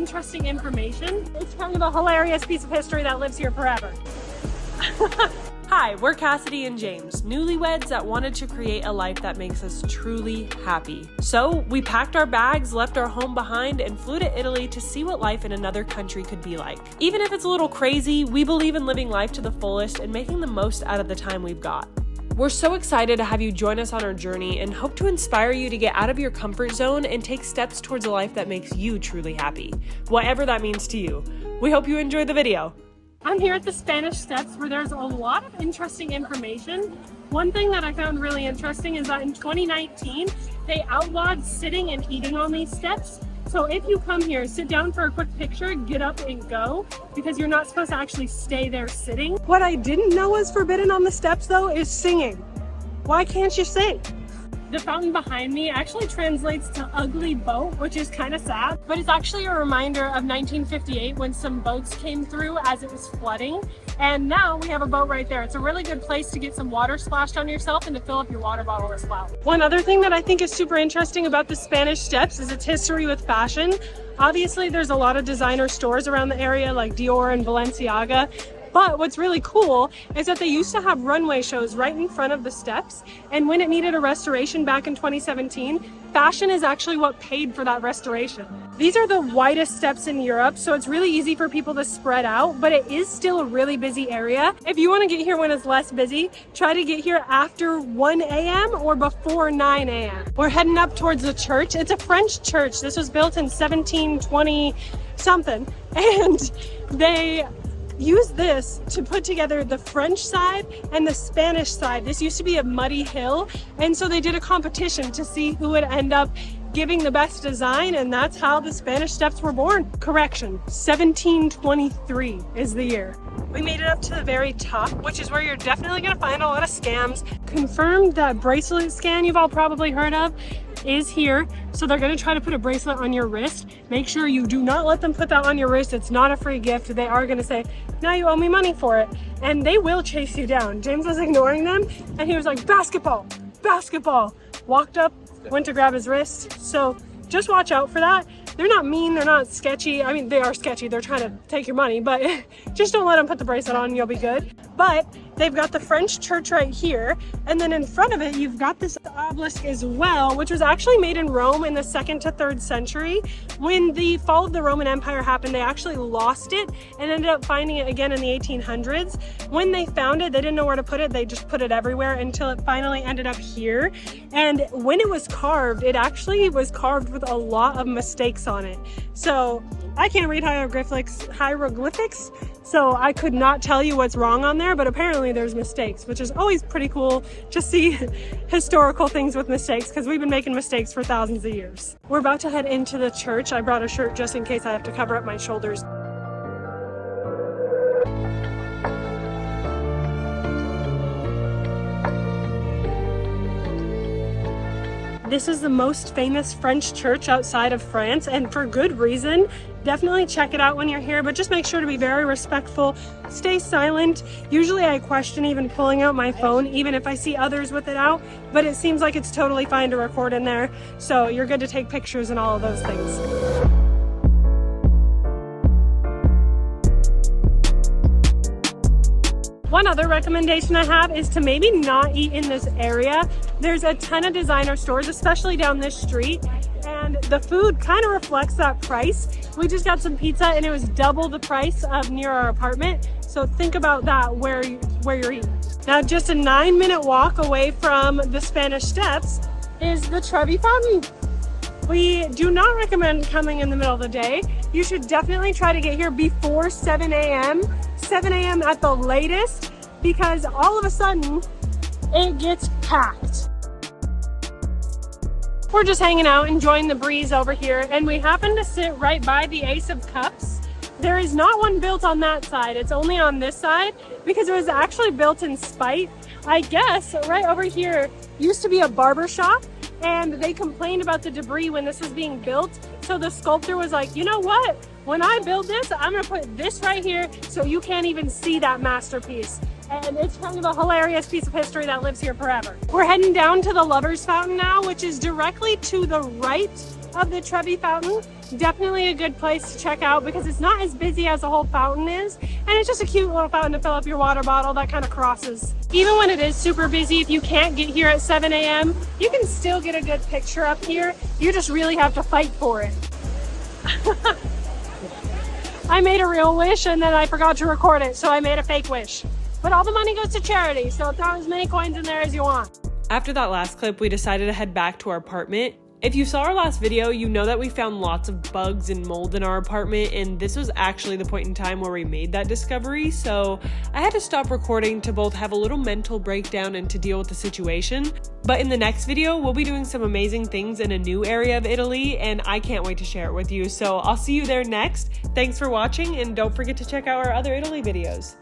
interesting information. It's kind of a hilarious piece of history that lives here forever. Hi, we're Cassidy and James, newlyweds that wanted to create a life that makes us truly happy. So we packed our bags, left our home behind, and flew to Italy to see what life in another country could be like. Even if it's a little crazy, we believe in living life to the fullest and making the most out of the time we've got. We're so excited to have you join us on our journey and hope to inspire you to get out of your comfort zone and take steps towards a life that makes you truly happy, whatever that means to you. We hope you enjoy the video. I'm here at the Spanish Steps where there's a lot of interesting information. One thing that I found really interesting is that in 2019, they outlawed sitting and eating on these steps. So if you come here, sit down for a quick picture, get up and go, because you're not supposed to actually stay there sitting. What I didn't know was forbidden on the steps though is singing. Why can't you sing? The fountain behind me actually translates to ugly boat, which is kind of sad, but it's actually a reminder of 1958 when some boats came through as it was flooding. And now we have a boat right there. It's a really good place to get some water splashed on yourself and to fill up your water bottle as well. One other thing that I think is super interesting about the Spanish Steps is its history with fashion. Obviously, there's a lot of designer stores around the area like Dior and Balenciaga. But what's really cool is that they used to have runway shows right in front of the steps. And when it needed a restoration back in 2017, fashion is actually what paid for that restoration. These are the widest steps in Europe, so it's really easy for people to spread out, but it is still a really busy area. If you want to get here when it's less busy, try to get here after 1 a.m. or before 9 a.m. We're heading up towards the church. It's a French church. This was built in 1720 something, and they use this to put together the French side and the Spanish side. This used to be a muddy hill, and so they did a competition to see who would end up giving the best design, and that's how the Spanish Steps were born. Correction, 1723 is the year. We made it up to the very top, which is where you're definitely going to find a lot of scams. Confirmed that bracelet scan you've all probably heard of is here. So they're going to try to put a bracelet on your wrist. Make sure you do not let them put that on your wrist. It's not a free gift. They are going to say, now you owe me money for it. And they will chase you down. James was ignoring them and he was like, basketball, basketball. Walked up, went to grab his wrist. So just watch out for that. They're not mean, they're not sketchy. I mean, they are sketchy, they're trying to take your money, but just don't let them put the bracelet on and you'll be good. But they've got the French church right here, and then in front of it, you've got this obelisk as well, which was actually made in Rome in the 2nd to 3rd century. When the fall of the Roman Empire happened, they actually lost it and ended up finding it again in the 1800s. When they found it, they didn't know where to put it. They just put it everywhere until it finally ended up here. And when it was carved, it actually was carved with a lot of mistakes on it. So I can't read hieroglyphics, so I could not tell you what's wrong on there, but apparently there's mistakes, which is always pretty cool to see historical things with mistakes, because we've been making mistakes for thousands of years. We're about to head into the church. I brought a shirt just in case I have to cover up my shoulders. This is the most famous French church outside of France, and for good reason. Definitely check it out when you're here, but just make sure to be very respectful. Stay silent. Usually I question even pulling out my phone, even if I see others with it out, but it seems like it's totally fine to record in there. So you're good to take pictures and all of those things. One other recommendation I have is to maybe not eat in this area. There's a ton of designer stores, especially down this street, and the food kind of reflects that price. We just got some pizza and it was double the price of near our apartment. So think about that where you're eating. Now, just a 9-minute walk away from the Spanish Steps is the Trevi Fountain. We do not recommend coming in the middle of the day. You should definitely try to get here before 7 a.m. 7 a.m. at the latest, because all of a sudden it gets packed. We're just hanging out, enjoying the breeze over here, and we happen to sit right by the Ace of Cups. There is not one built on that side. It's only on this side because it was actually built in spite. I guess right over here used to be a barber shop, and they complained about the debris when this was being built. So the sculptor was like, you know what? When I build this, I'm gonna put this right here so you can't even see that masterpiece. And it's kind of a hilarious piece of history that lives here forever. We're heading down to the Lovers Fountain now, which is directly to the right of the Trevi Fountain. Definitely a good place to check out because it's not as busy as the whole fountain is, and it's just a cute little fountain to fill up your water bottle that kind of crosses. Even when it is super busy, if you can't get here at 7 a.m., you can still get a good picture up here. You just really have to fight for it. I made a real wish and then I forgot to record it, so I made a fake wish. But all the money goes to charity, so throw as many coins in there as you want. After that last clip, we decided to head back to our apartment. If you saw our last video, you know that we found lots of bugs and mold in our apartment, and this was actually the point in time where we made that discovery, so I had to stop recording to both have a little mental breakdown and to deal with the situation. But in the next video, we'll be doing some amazing things in a new area of Italy, and I can't wait to share it with you, so I'll see you there next. Thanks for watching, and don't forget to check out our other Italy videos.